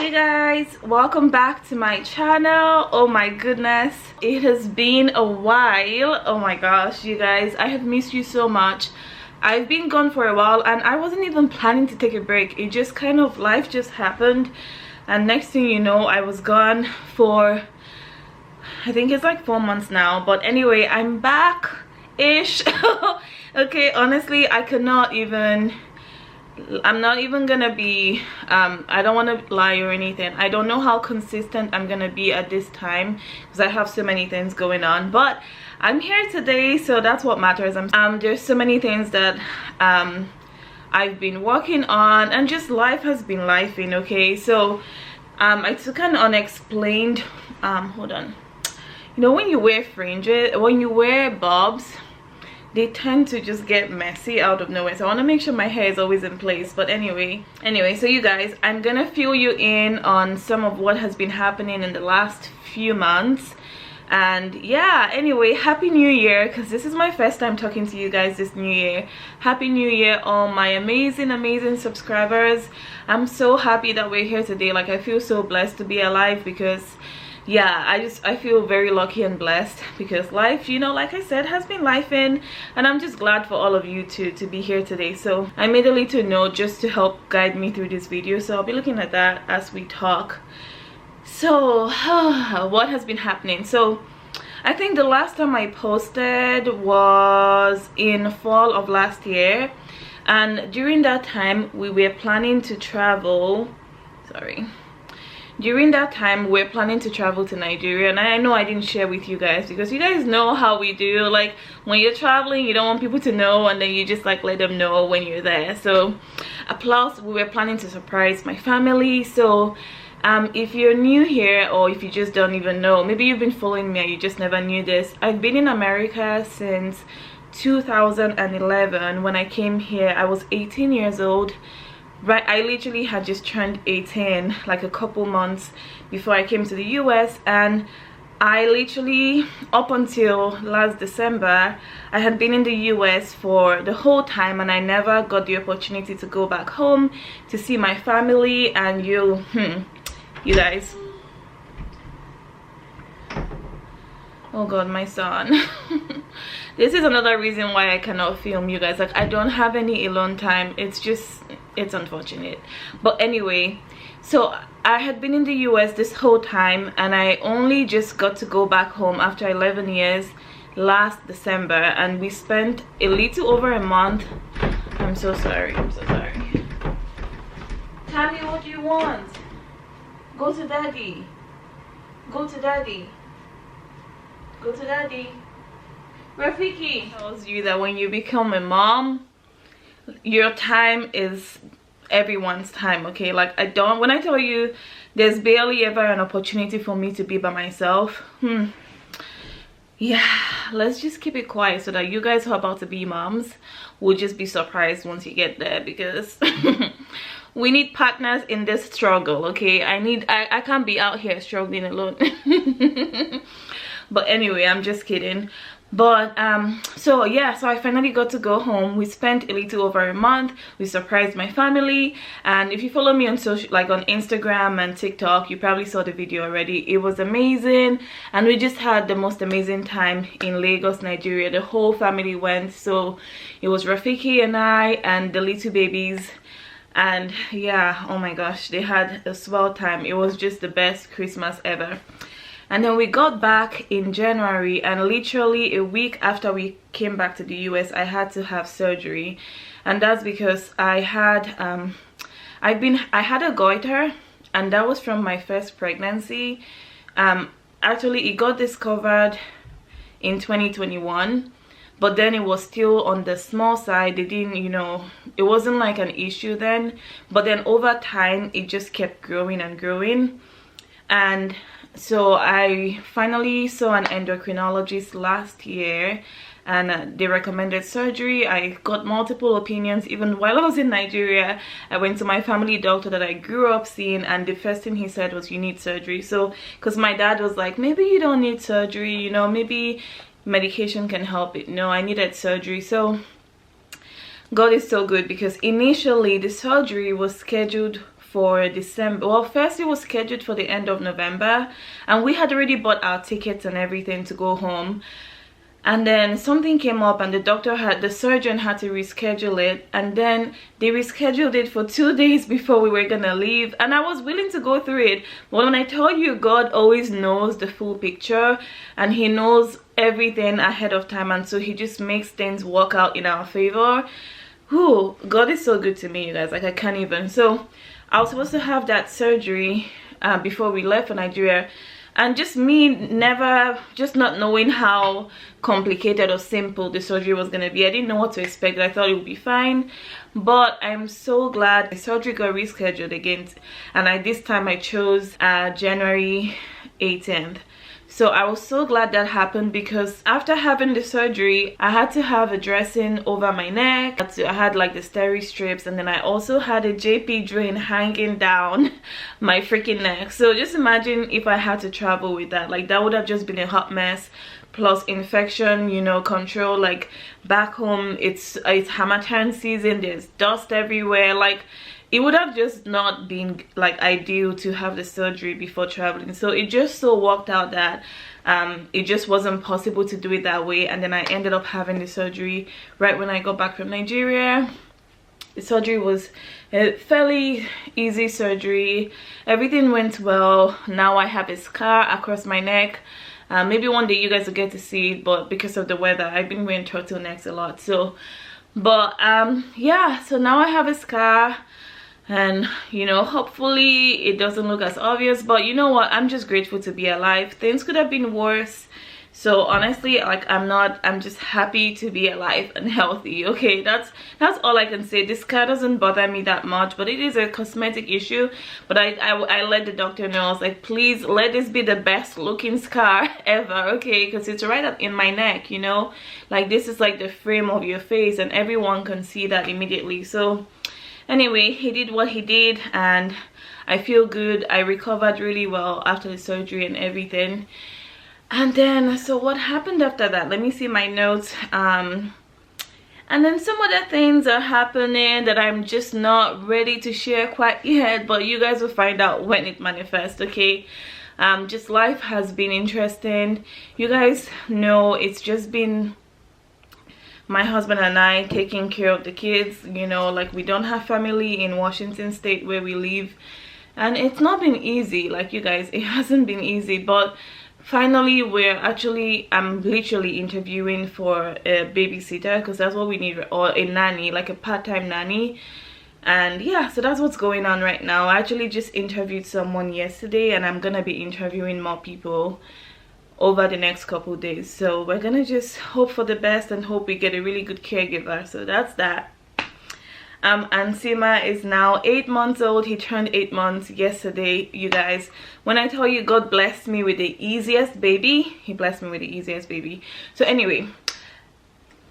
Hey guys, welcome back to my channel. Oh my goodness, it has been a while. Oh my gosh, you guys, I have missed you so much. I've been gone for a while and I wasn't even planning to take a break. It just kind of, life just happened, and next thing you know, I was gone for, I think it's like 4 months now. But anyway, I'm back ish. Okay, honestly, I'm not even gonna be I don't want to lie or anything. I don't know how consistent I'm gonna be at this time because I have so many things going on, but I'm here today, so that's what matters. There's so many things that I've been working on, and just life has been lifing. Okay, so I took an unexplained hold on, you know, when you wear fringes, when you wear bobs, they tend to just get messy out of nowhere, so I want to make sure my hair is always in place. But anyway, so you guys, I'm gonna fill you in on some of what has been happening in the last few months. And yeah, anyway, happy new year, because this is my first time talking to you guys this new year. Happy new year, all my amazing subscribers. I'm so happy that we're here today. Like, I feel so blessed to be alive, because yeah, I feel very lucky and blessed, because life, you know, like I said, has been lifing, and I'm just glad for all of you to be here today. So I made a little note just to help guide me through this video, so I'll be looking at that as we talk. So what has been happening? So I think the last time I posted was in fall of last year, and during that time we were planning to travel. During that time we're planning to travel to Nigeria, and I know I didn't share with you guys because you guys know how we do. Like, when you're traveling, you don't want people to know, and then you just like let them know when you're there. So plus we were planning to surprise my family. So if you're new here, or if you just don't even know, maybe you've been following me and you just never knew this, I've been in America since 2011. When I came here, I was 18 years old. Right, I literally had just turned 18 like a couple months before I came to the US, and I literally, up until last December, I had been in the US for the whole time, and I never got the opportunity to go back home to see my family. And you guys, oh god, my son. This is another reason why I cannot film, you guys. Like, I don't have any alone time. It's unfortunate. But anyway, so I had been in the US this whole time, and I only just got to go back home after 11 years last December, and we spent a little over a month. I'm so sorry. Tammy, what do you want? Go to daddy. Go to daddy. Go to daddy. Rafiki tells you that when you become a mom, your time is everyone's time. Okay, like, when I tell you there's barely ever an opportunity for me to be by myself, yeah, let's just keep it quiet so that you guys who are about to be moms will just be surprised once you get there, because we need partners in this struggle. Okay, I can't be out here struggling alone. But anyway, I'm just kidding. But so yeah, so I finally got to go home. We spent a little over a month. We surprised my family, and if you follow me on social, like on Instagram and TikTok, you probably saw the video already. It was amazing, and we just had the most amazing time in Lagos, Nigeria. The whole family went, so it was Rafiki and I and the little babies, and yeah, oh my gosh, they had a swell time. It was just the best Christmas ever. And then we got back in January, and literally a week after we came back to the US, I had to have surgery. And that's because I had a goiter, and that was from my first pregnancy. Actually, it got discovered in 2021, but then it was still on the small side. They didn't, you know, it wasn't like an issue then, but then over time it just kept growing and growing. And so I finally saw an endocrinologist last year, and they recommended surgery. I got multiple opinions. Even while I was in Nigeria, I went to my family doctor that I grew up seeing, and the first thing he said was, you need surgery. So because my dad was like, maybe you don't need surgery, you know, maybe medication can help it. No, I needed surgery. So God is so good, because initially the surgery was scheduled for December. Well, first it was scheduled for the end of November, and we had already bought our tickets and everything to go home. And then something came up and the surgeon had to reschedule it, and then they rescheduled it for 2 days before we were gonna leave. And I was willing to go through it, but when I tell you, God always knows the full picture and he knows everything ahead of time, and so he just makes things work out in our favor. Whew, God is so good to me, you guys, like I can't even. So I was supposed to have that surgery before we left for Nigeria. And just not knowing how complicated or simple the surgery was going to be. I didn't know what to expect. I thought it would be fine. But I'm so glad the surgery got rescheduled again. And this time I chose January 18th. So I was so glad that happened, because after having the surgery, I had to have a dressing over my neck. I had like the steri strips, and then I also had a JP drain hanging down my freaking neck. So just imagine if I had to travel with that. Like, that would have just been a hot mess. Plus infection, you know, control. Like back home, it's Hamatan season. There's dust everywhere. Like, it would have just not been like ideal to have the surgery before traveling. So it just so worked out that it just wasn't possible to do it that way. And then I ended up having the surgery right when I got back from Nigeria. The surgery was a fairly easy surgery. Everything went well. Now I have a scar across my neck. Maybe one day you guys will get to see it, but because of the weather, I've been wearing turtlenecks a lot. So, but yeah, so now I have a scar. And you know, hopefully it doesn't look as obvious, but you know what, I'm just grateful to be alive. Things could have been worse, so honestly, like, I'm just happy to be alive and healthy. Okay, that's all I can say. This scar doesn't bother me that much, but it is a cosmetic issue. But I let the doctor know. I was like, please let this be the best looking scar ever, okay, because it's right up in my neck, you know, like this is like the frame of your face and everyone can see that immediately. So anyway, he did what he did and I feel good. I recovered really well after the surgery and everything. And then, so what happened after that? Let me see my notes. And then some other things are happening that I'm just not ready to share quite yet, but you guys will find out when it manifests, okay? Just life has been interesting. You guys know it's just been my husband and I taking care of the kids, you know, like we don't have family in Washington State where we live, and it's not been easy. Like, you guys, it hasn't been easy, but finally I'm literally interviewing for a babysitter, because that's what we need, or a nanny, like a part-time nanny. And yeah, so that's what's going on right now. I actually just interviewed someone yesterday, and I'm gonna be interviewing more people over the next couple days. So we're gonna just hope for the best and hope we get a really good caregiver. So that's that. And Sima is now 8 months old. He turned 8 months yesterday, you guys. When I tell you God blessed me with the easiest baby, he blessed me with the easiest baby. So anyway,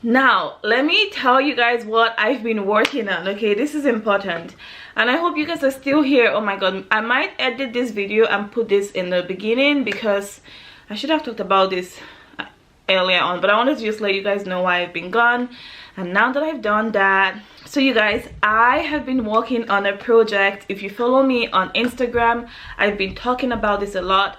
now let me tell you guys what I've been working on, okay? This is important, and I hope you guys are still here. Oh my god, I might edit this video and put this in the beginning, because I should have talked about this earlier on, but I wanted to just let you guys know why I've been gone. And now that I've done that, so you guys, I have been working on a project. If you follow me on Instagram, I've been talking about this a lot.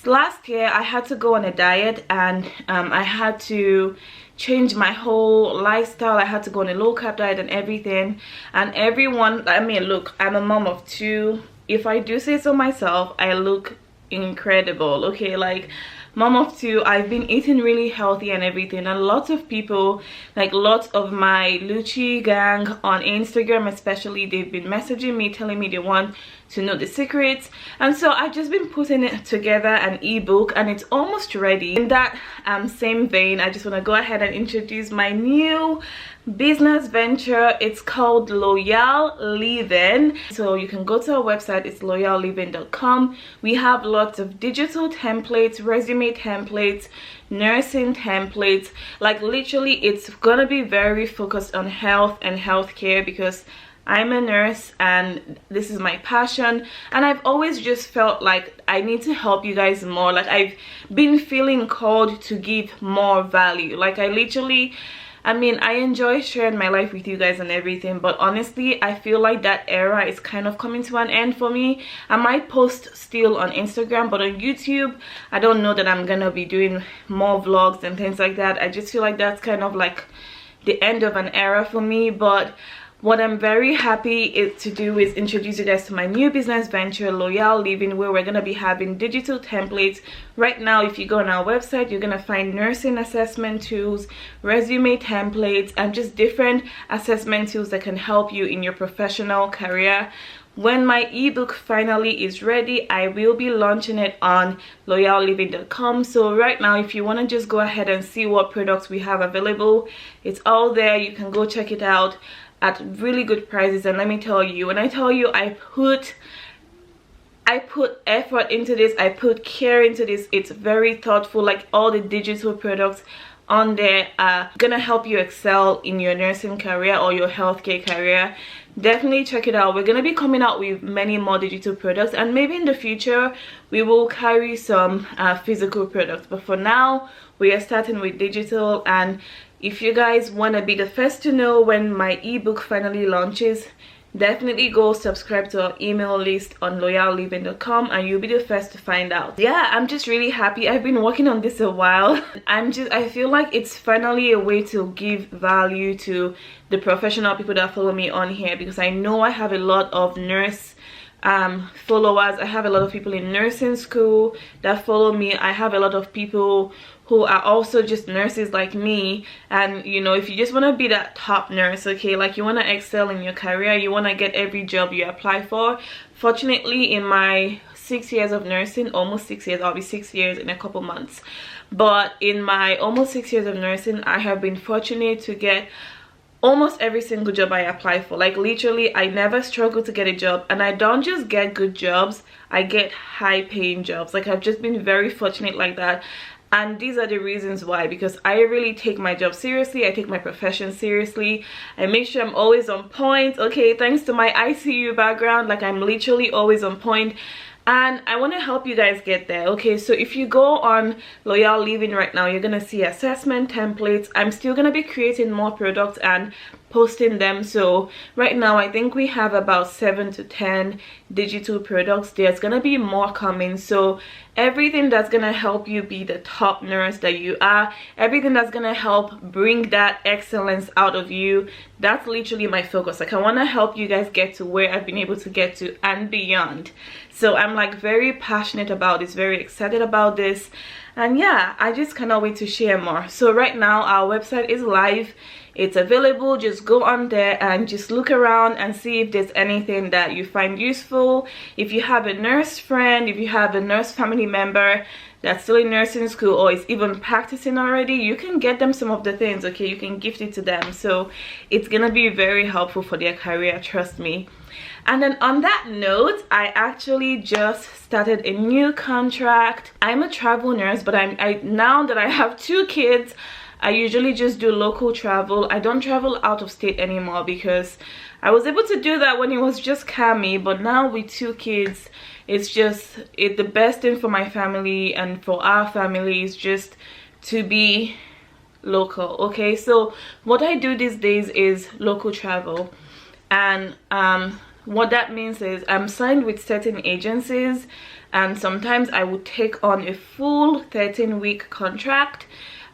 Last year I had to go on a diet, and I had to change my whole lifestyle. I had to go on a low carb diet and everything. And everyone, I mean, look, I'm a mom of 2. If I do say so myself, I look incredible, okay? Like, mom of 2, I've been eating really healthy and everything, and lots of people, like lots of my Lucci gang on Instagram especially, they've been messaging me telling me they want to know the secrets. And so I've just been putting it together, an ebook, and it's almost ready. In that same vein, I just want to go ahead and introduce my new business venture. It's called Loyal Living. So you can go to our website. It's loyalliving.com. We have lots of digital templates, resume templates, nursing templates. Like, literally, it's gonna be very focused on health and healthcare, because I'm a nurse and this is my passion, and I've always just felt like I need to help you guys more. Like, I've been feeling called to give more value. Like, I literally I mean, I enjoy sharing my life with you guys and everything, but honestly I feel like that era is kind of coming to an end for me. I might post still on Instagram, but on YouTube I don't know that I'm gonna be doing more vlogs and things like that. I just feel like that's kind of like the end of an era for me. But what I'm very happy to do is introduce you guys to my new business venture, Loyal Living, where we're going to be having digital templates. Right now, if you go on our website, you're going to find nursing assessment tools, resume templates, and just different assessment tools that can help you in your professional career. When my ebook finally is ready, I will be launching it on loyalliving.com. So right now, if you want to just go ahead and see what products we have available, it's all there. You can go check it out at really good prices. And let me tell you, when I tell you I put effort into this, I put care into this, it's very thoughtful. Like, all the digital products on there are gonna help you excel in your nursing career or your healthcare career. Definitely check it out. We're gonna be coming out with many more digital products, and maybe in the future we will carry some physical products, but for now we are starting with digital. And if you guys want to be the first to know when my ebook finally launches, definitely go subscribe to our email list on loyalliving.com and you'll be the first to find out. Yeah, I'm just really happy. I've been working on this a while. I feel like it's finally a way to give value to the professional people that follow me on here, because I know I have a lot of nurse followers. I have a lot of people in nursing school that follow me. I have a lot of people who are also just nurses like me. And you know, if you just want to be that top nurse, okay, like you want to excel in your career, you want to get every job you apply for. Fortunately, in my 6 years of nursing, almost 6 years, I'll be 6 years in a couple months, but in my almost 6 years of nursing, I have been fortunate to get almost every single job I apply for. Like, literally, I never struggle to get a job, and I don't just get good jobs, I get high paying jobs. Like, I've just been very fortunate like that. And these are the reasons why, because I really take my job seriously, I take my profession seriously, I make sure I'm always on point. Okay, thanks to my ICU background, like, I'm literally always on point, and I want to help you guys get there. Okay, so if you go on Loyal Living right now, you're gonna see assessment templates. I'm still gonna be creating more products and posting them. So right now I think we have about 7 to 10 digital products. There's gonna be more coming. So everything that's gonna help you be the top nurse that you are, everything that's gonna help bring that excellence out of you, that's literally my focus. Like, I want to help you guys get to where I've been able to get to and beyond. So I'm like very passionate about this, very excited about this, and yeah, I just cannot wait to share more. So right now our website is live, it's available. Just go on there and just look around and see if there's anything that you find useful. If you have a nurse friend, if you have a nurse family member that's still in nursing school or is even practicing already, you can get them some of the things, okay? You can gift it to them. So it's gonna be very helpful for their career, trust me. And then on that note, I actually just started a new contract. I'm a travel nurse, but now that I have 2 kids, I usually just do local travel. I don't travel out of state anymore, because I was able to do that when it was just Cami, but now with 2 kids, it's the best thing for my family and for our family is just to be local. Okay, so what I do these days is local travel, and what that means is I'm signed with certain agencies, and sometimes I would take on a full 13-week contract,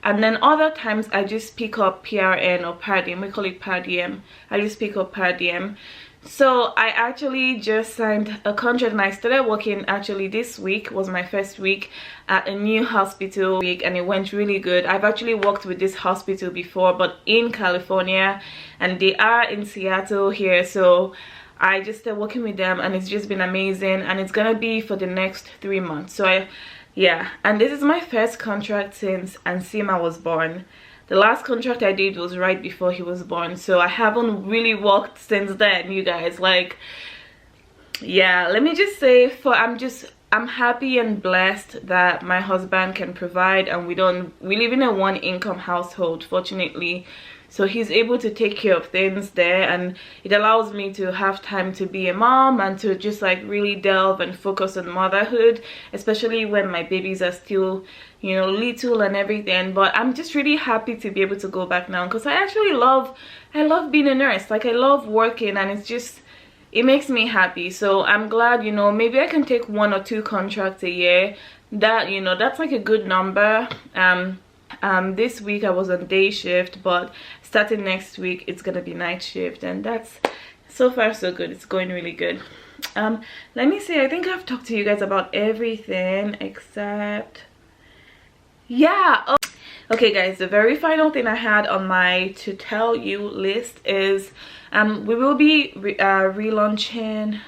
and then other times I just pick up PRN or per diem. We call it per diem. I just pick up per diem. So I actually just signed a contract, and I started working actually this week was my first week at a new hospital week, and it went really good. I've actually worked with this hospital before, but in California, and they are in Seattle here. So I just started working with them, and it's just been amazing, and it's gonna be for the next 3 months. So yeah, and this is my first contract since Ansima was born. The last contract I did was right before he was born, so I haven't really worked since then, you guys. Like, yeah, let me just say, I'm happy and blessed that my husband can provide, and we live in a 1-income household, fortunately. so he's able to take care of things there, and it allows me to have time to be a mom and to just like really delve and focus on motherhood, especially when my babies are still, you know, little and everything. But I'm just really happy to be able to go back now, because I actually love being a nurse. Like, I love working, and it's just, it makes me happy. So I'm glad, you know, maybe I can take 1 or 2 contracts a year. That, you know, that's like a good number. This week I was on day shift, but starting next week it's gonna be night shift, and that's, so far so good. It's going really good. Let me see, I think I've talked to you guys about everything except, yeah. Oh, okay guys, the very final thing I had on my to tell you list is we will be relaunching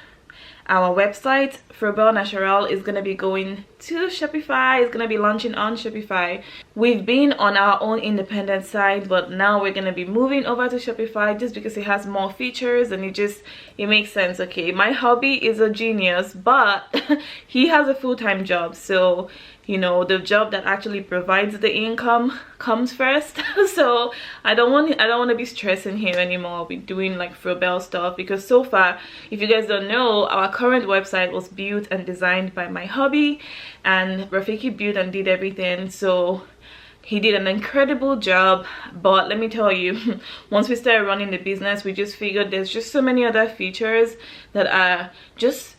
our website. Frobel Natural is gonna be going to Shopify. It's gonna be launching on Shopify. We've been on our own independent site, but now we're gonna be moving over to Shopify just because it has more features, and it makes sense. Okay, my hubby is a genius, but he has a full-time job, so you know, the job that actually provides the income comes first. So I don't want to be stressing here anymore with doing like Frobel stuff, because so far, if you guys don't know, our current website was built and designed by my hubby, and Rafiki built and did everything. So he did an incredible job. But let me tell you, once we started running the business, we just figured there's just so many other features that are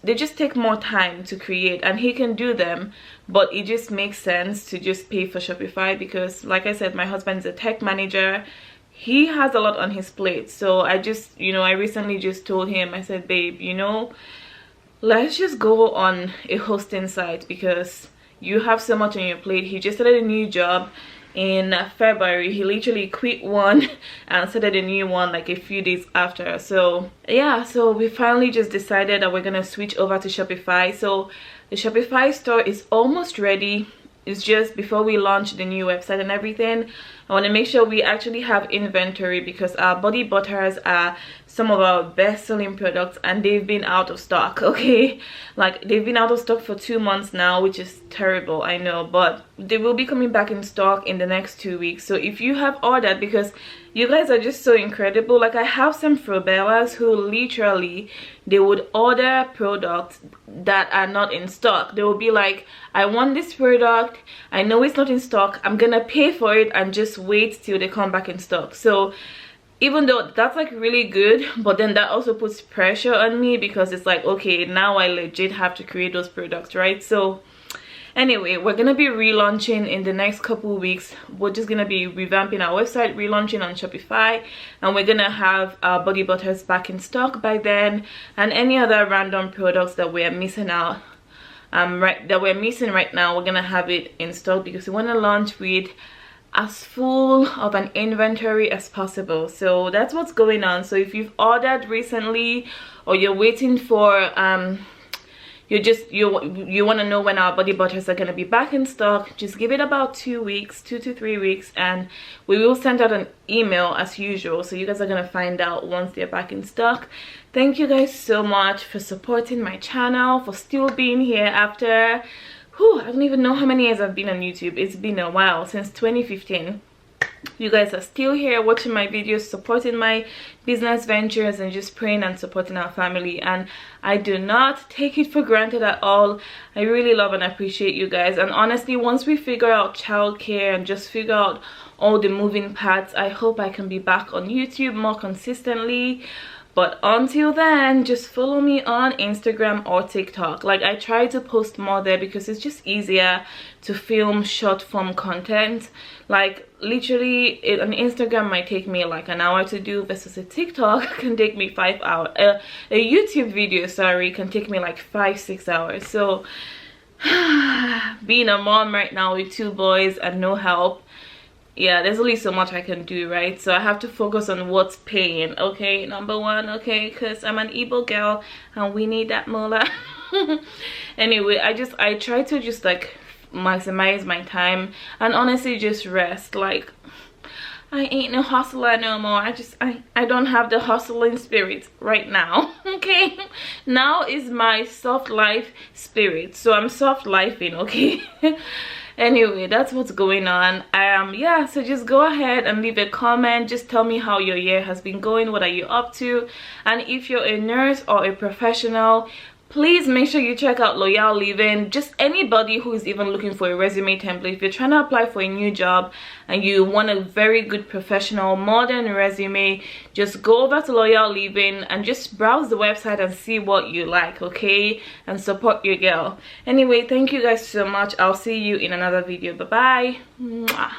they just take more time to create, and he can do them, but it just makes sense to just pay for Shopify, because like I said, my husband's a tech manager. He has a lot on his plate. So I just, you know, I recently just told him, I said, babe, you know, let's just go on a hosting site, because you have so much on your plate. He just started a new job in February. He literally quit one and started a new one like a few days after. So yeah, so we finally just decided that we're gonna switch over to Shopify. So the Shopify store is almost ready. It's just before we launch the new website and everything, I want to make sure we actually have inventory, because our body butters are some of our best-selling products, and they've been out of stock. Okay, like they've been out of stock for 2 months now, which is terrible, I know, but they will be coming back in stock in the next 2 weeks. So if you have ordered, because you guys are just so incredible, like I have some Frobellers who literally, they would order products that are not in stock. They will be like, I want this product, I know it's not in stock, I'm gonna pay for it and just wait till they come back in stock. So even though that's like really good, but then that also puts pressure on me, because it's like, okay, now I legit have to create those products, right? So anyway, we're gonna be relaunching in the next couple of weeks. We're just gonna be revamping our website, relaunching on Shopify, and we're gonna have our body butters back in stock by then, and any other random products that we're missing out right now, we're gonna have it in stock, because we want to launch with as full of an inventory as possible. So that's what's going on. So if you've ordered recently, or you're waiting for you want to know when our body butters are going to be back in stock, just give it about 2 weeks, 2 to 3 weeks, and we will send out an email as usual. So you guys are going to find out once they're back in stock. Thank you guys so much for supporting my channel, for still being here after, I don't even know how many years I've been on YouTube. It's been a while, since 2015. You guys are still here watching my videos, supporting my business ventures, and just praying and supporting our family, and I do not take it for granted at all. I really love and appreciate you guys. And honestly, once we figure out childcare and just figure out all the moving parts, I hope I can be back on YouTube more consistently. But until then, just follow me on Instagram or TikTok. Like, I try to post more there because it's just easier to film short form content. Like, literally, an Instagram might take me like an hour to do, versus a TikTok can take me 5 hours. A YouTube video, sorry, can take me like 5-6 hours. So, being a mom right now with 2 boys and no help, yeah, there's only so much I can do, right? So I have to focus on what's paying, okay? Number one, okay? Because I'm an Igbo girl and we need that moolah. Anyway, I try to just like maximize my time and honestly just rest. Like, I ain't no hustler no more. I don't have the hustling spirit right now, okay? Now is my soft life spirit. So I'm soft lifing, okay? Anyway, that's what's going on. Yeah, so just go ahead and leave a comment. Just tell me how your year has been going, what are you up to, and if you're a nurse or a professional, please make sure you check out Loyal Living. Just anybody who is even looking for a resume template, if you're trying to apply for a new job and you want a very good professional modern resume, just go over to Loyal Living and just browse the website and see what you like, okay, and support your girl. Anyway, thank you guys so much. I'll see you in another video. Bye bye.